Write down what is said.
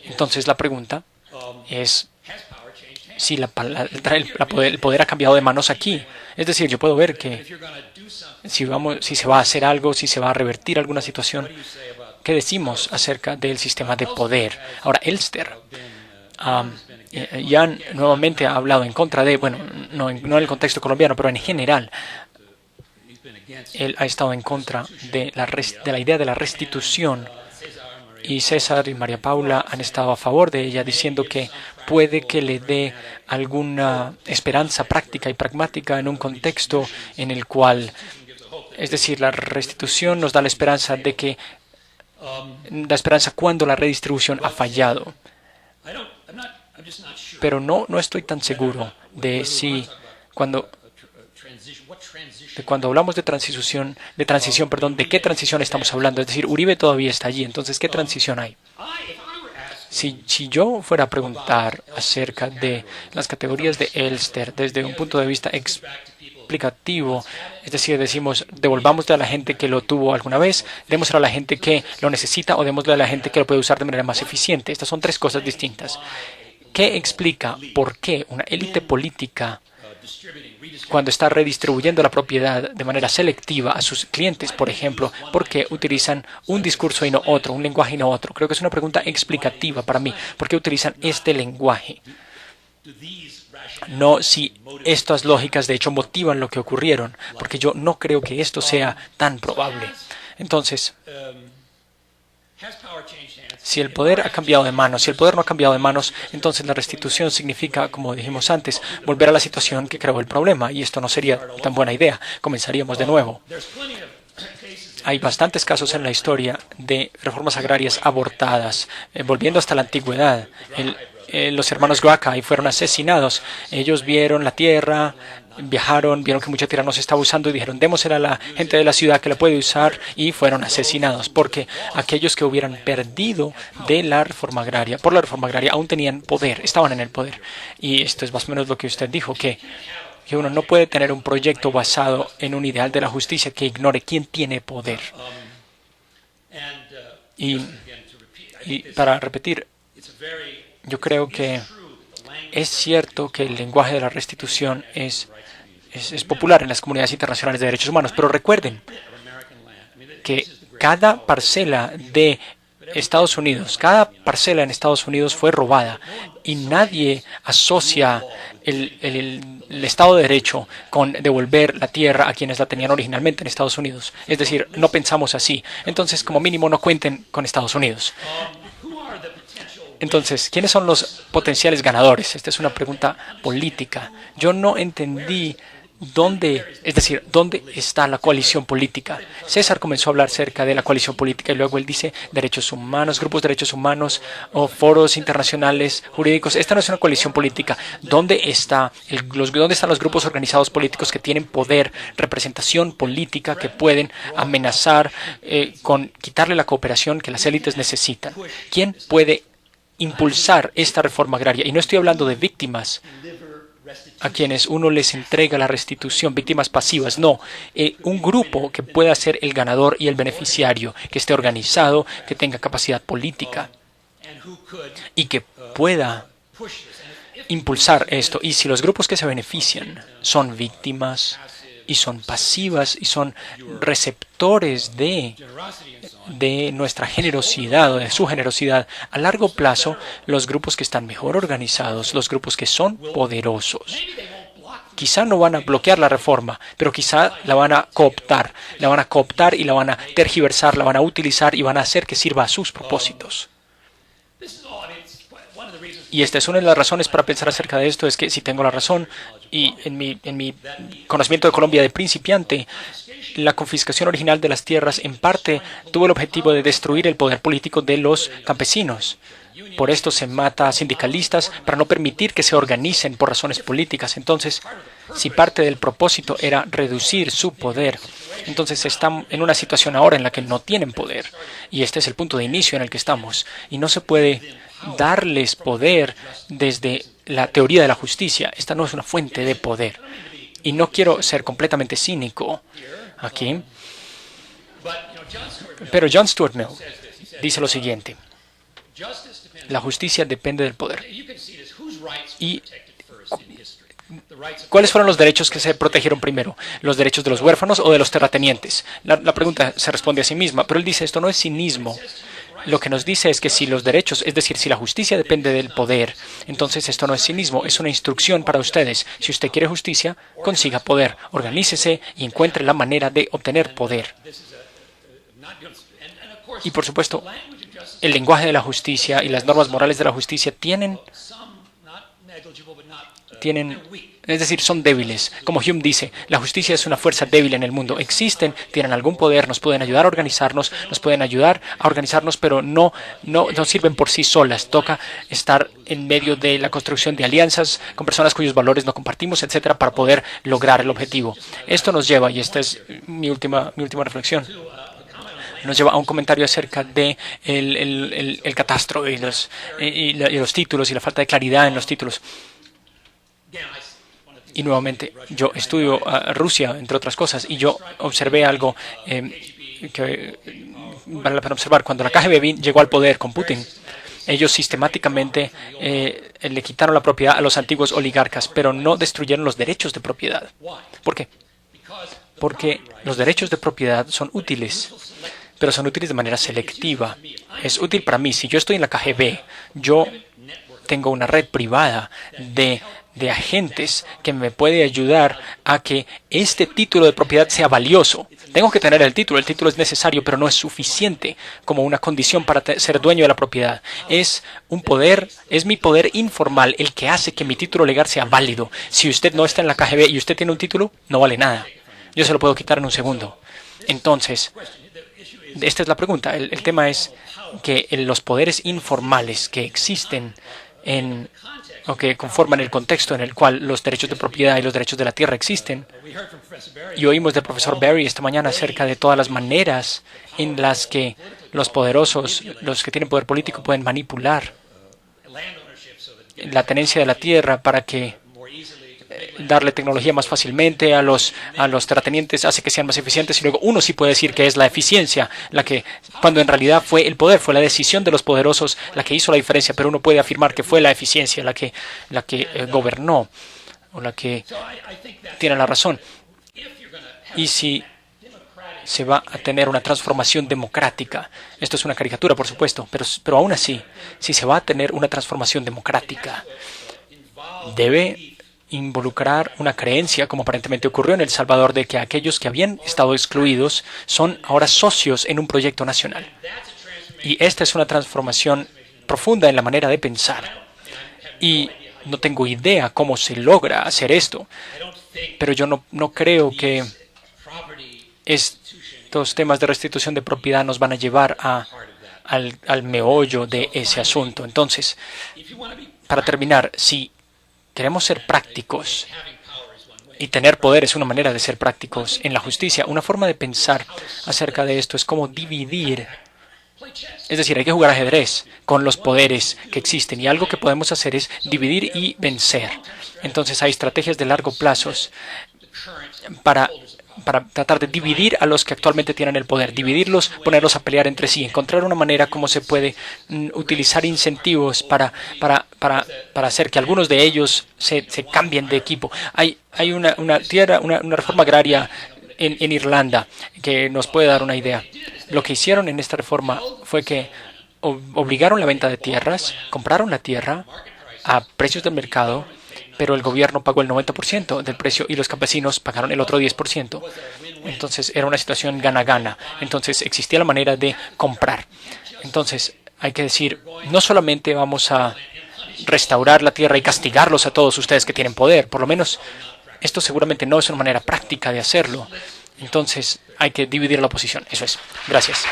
Entonces la pregunta es si el poder ha cambiado de manos aquí. Es decir, yo puedo ver que si se va a hacer algo, si se va a revertir alguna situación, ¿qué decimos acerca del sistema de poder? Ahora, Elster ya nuevamente ha hablado en contra de, bueno, no en el contexto colombiano, pero en general, él ha estado en contra de la idea de la restitución. Y César y María Paula han estado a favor de ella, diciendo que puede que le dé alguna esperanza práctica y pragmática en un contexto en el cual, es decir, la restitución nos da la esperanza de que, da esperanza cuando la redistribución ha fallado. Pero no estoy tan seguro de si cuando hablamos de transición, ¿de qué transición estamos hablando? Es decir, Uribe todavía está allí, entonces, ¿qué transición hay? Si yo fuera a preguntar acerca de las categorías de Elster desde un punto de vista explicativo, es decir, decimos, devolvámosle a la gente que lo tuvo alguna vez, démosle a la gente que lo necesita o démosle a la gente que lo puede usar de manera más eficiente. Estas son tres cosas distintas. ¿Qué explica por qué una élite política, cuando está redistribuyendo la propiedad de manera selectiva a sus clientes, por ejemplo, por qué utilizan un discurso y no otro, un lenguaje y no otro? Creo que es una pregunta explicativa para mí. ¿Por qué utilizan este lenguaje? No si estas lógicas de hecho motivan lo que ocurrieron, porque yo no creo que esto sea tan probable. Entonces, si el poder ha cambiado de manos, si el poder no ha cambiado de manos, entonces la restitución significa, como dijimos antes, volver a la situación que creó el problema, y esto no sería tan buena idea. Comenzaríamos de nuevo. Hay bastantes casos en la historia de reformas agrarias abortadas, volviendo hasta la antigüedad. Los hermanos Gracchi fueron asesinados. Ellos vieron la tierra, viajaron, vieron que mucha tierra no se estaba usando y dijeron, démosela a la gente de la ciudad que la puede usar, y fueron asesinados porque aquellos que hubieran perdido de la reforma agraria, por la reforma agraria, aún tenían poder, estaban en el poder. Y esto es más o menos lo que usted dijo, que uno no puede tener un proyecto basado en un ideal de la justicia que ignore quién tiene poder. Y para repetir, yo creo que es cierto que el lenguaje de la restitución es popular en las comunidades internacionales de derechos humanos, pero recuerden que cada parcela de Estados Unidos, cada parcela en Estados Unidos fue robada, y nadie asocia el Estado de Derecho con devolver la tierra a quienes la tenían originalmente en Estados Unidos. Es decir, no pensamos así. Entonces, como mínimo, no cuenten con Estados Unidos. Entonces, ¿quiénes son los potenciales ganadores? Esta es una pregunta política. Yo no entendí dónde está la coalición política. César comenzó a hablar acerca de la coalición política y luego él dice derechos humanos, grupos de derechos humanos o foros internacionales jurídicos. Esta no es una coalición política. ¿Dónde están los grupos organizados políticos que tienen poder, representación política, que pueden amenazar con quitarle la cooperación que las élites necesitan? ¿Quién puede impulsar esta reforma agraria? Y no estoy hablando de víctimas a quienes uno les entrega la restitución, víctimas pasivas, no. Un grupo que pueda ser el ganador y el beneficiario, que esté organizado, que tenga capacidad política y que pueda impulsar esto. Y si los grupos que se benefician son víctimas y son pasivas y son receptores de nuestra generosidad o de su generosidad, a largo plazo, los grupos que están mejor organizados, los grupos que son poderosos, quizá no van a bloquear la reforma, pero quizá la van a cooptar y la van a tergiversar, la van a utilizar y van a hacer que sirva a sus propósitos. Y esta es una de las razones para pensar acerca de esto, es que si tengo la razón, y en mi conocimiento de Colombia de principiante, la confiscación original de las tierras en parte tuvo el objetivo de destruir el poder político de los campesinos. Por esto se mata a sindicalistas para no permitir que se organicen por razones políticas. Entonces, si parte del propósito era reducir su poder, entonces están en una situación ahora en la que no tienen poder. Y este es el punto de inicio en el que estamos. Y no se puede darles poder desde la teoría de la justicia. Esta no es una fuente de poder. Y no quiero ser completamente cínico aquí, pero John Stuart Mill dice lo siguiente: La justicia depende del poder. ¿Y cuáles fueron los derechos que se protegieron primero? ¿Los derechos de los huérfanos o de los terratenientes? La pregunta se responde a sí misma, pero él dice, esto no es cinismo. Lo que nos dice es que si los derechos, es decir, si la justicia depende del poder, entonces esto no es cinismo, es una instrucción para ustedes. Si usted quiere justicia, consiga poder, organícese y encuentre la manera de obtener poder. Y por supuesto, el lenguaje de la justicia y las normas morales de la justicia tienen, es decir, son débiles. Como Hume dice, la justicia es una fuerza débil en el mundo. Existen, tienen algún poder, nos pueden ayudar a organizarnos, pero no sirven por sí solas. Toca estar en medio de la construcción de alianzas con personas cuyos valores no compartimos, etcétera, para poder lograr el objetivo. Esto nos lleva, y esta es mi última reflexión, nos lleva a un comentario acerca de el catastro y los títulos y la falta de claridad en los títulos. Y nuevamente, yo estudio a Rusia, entre otras cosas, y yo observé algo que vale la pena observar. Cuando la KGB llegó al poder con Putin, ellos sistemáticamente le quitaron la propiedad a los antiguos oligarcas, pero no destruyeron los derechos de propiedad. ¿Por qué? Porque los derechos de propiedad son útiles, pero son útiles de manera selectiva. Es útil para mí. Si yo estoy en la KGB, yo tengo una red privada de agentes que me puede ayudar a que este título de propiedad sea valioso. Tengo que tener el título es necesario, pero no es suficiente como una condición para ser dueño de la propiedad. Es mi poder informal el que hace que mi título legal sea válido. Si usted no está en la KGB y usted tiene un título, no vale nada. Yo se lo puedo quitar en un segundo. Entonces, esta es la pregunta. El tema es que los poderes informales que existen o que conforman el contexto en el cual los derechos de propiedad y los derechos de la tierra existen. Y oímos del profesor Barry esta mañana acerca de todas las maneras en las que los poderosos, los que tienen poder político, pueden manipular la tenencia de la tierra para que darle tecnología más fácilmente a los terratenientes hace que sean más eficientes, y luego uno sí puede decir que es la eficiencia cuando en realidad fue el poder, fue la decisión de los poderosos la que hizo la diferencia, pero uno puede afirmar que fue la eficiencia la que gobernó o la que tiene la razón. Y si se va a tener una transformación democrática, esto es una caricatura, por supuesto, pero aún así, si se va a tener una transformación democrática, debe involucrar una creencia, como aparentemente ocurrió en El Salvador, de que aquellos que habían estado excluidos son ahora socios en un proyecto nacional. Y esta es una transformación profunda en la manera de pensar. Y no tengo idea cómo se logra hacer esto, pero yo no creo que estos temas de restitución de propiedad nos van a llevar al meollo de ese asunto. Entonces, para terminar, si queremos ser prácticos, y tener poder es una manera de ser prácticos en la justicia, una forma de pensar acerca de esto es como dividir. Es decir, hay que jugar ajedrez con los poderes que existen, y algo que podemos hacer es dividir y vencer. Entonces hay estrategias de largo plazo para tratar de dividir a los que actualmente tienen el poder, dividirlos, ponerlos a pelear entre sí, encontrar una manera como se puede utilizar incentivos para hacer que algunos de ellos se cambien de equipo. Hay una reforma agraria en Irlanda que nos puede dar una idea. Lo que hicieron en esta reforma fue que obligaron la venta de tierras, compraron la tierra a precios del mercado, pero el gobierno pagó el 90% del precio y los campesinos pagaron el otro 10%. Entonces era una situación gana-gana. Entonces existía la manera de comprar. Entonces hay que decir, no solamente vamos a restaurar la tierra y castigarlos a todos ustedes que tienen poder, por lo menos esto seguramente no es una manera práctica de hacerlo. Entonces hay que dividir la oposición. Eso es. Gracias.